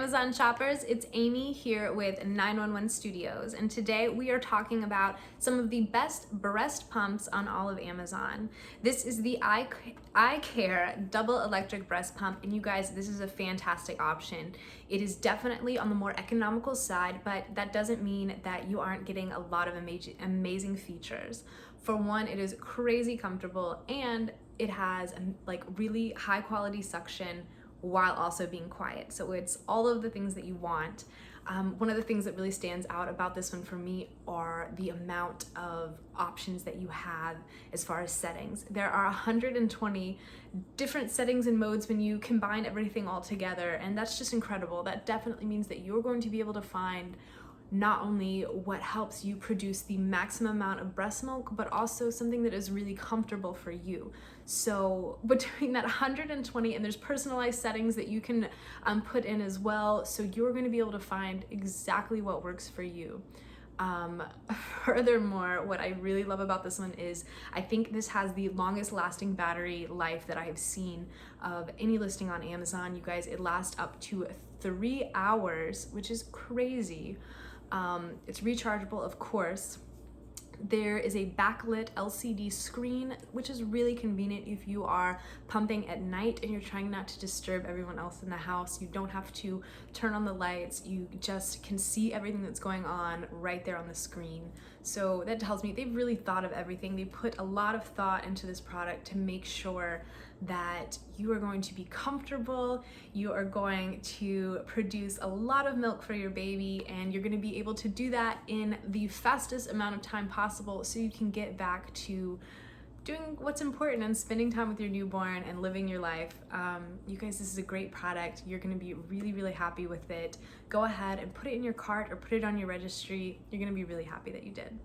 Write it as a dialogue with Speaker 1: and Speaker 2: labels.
Speaker 1: Amazon shoppers, it's Amy here with 911 Studios, and today we are talking about some of the best breast pumps on all of Amazon. This is the iKare double electric breast pump, and you guys, this is a fantastic option. It is definitely on the more economical side, but that doesn't mean that you aren't getting a lot of amazing features. For one, it is crazy comfortable, and it has like really high quality suction while also being quiet. So it's all of the things that you want. One of the things that really stands out about this one for me are the amount of options that you have as far as settings. There are 120 different settings and modes when you combine everything all together, and that's just incredible. That definitely means that you're going to be able to find not only what helps you produce the maximum amount of breast milk, but also something that is really comfortable for you. So between that 120, and there's personalized settings that you can put in as well, so you're going to be able to find exactly what works for you. Furthermore, what I really love about this one is I think this has the longest lasting battery life that I have seen of any listing on Amazon. You guys, it lasts up to 3 hours, which is crazy. It's rechargeable, of course. There is a backlit LCD screen, which is really convenient if you are pumping at night and you're trying not to disturb everyone else in the house. You don't have to turn on the lights. You just can see everything that's going on right there on the screen. So that tells me they've really thought of everything. They put a lot of thought into this product to make sure that you are going to be comfortable, you are going to produce a lot of milk for your baby, and you're going to be able to do that in the fastest amount of time possible so you can get back to doing what's important and spending time with your newborn and living your life. You guys, this is a great product. You're going to be really, really happy with it. Go ahead and put it in your cart or put it on your registry. You're going to be really happy that you did.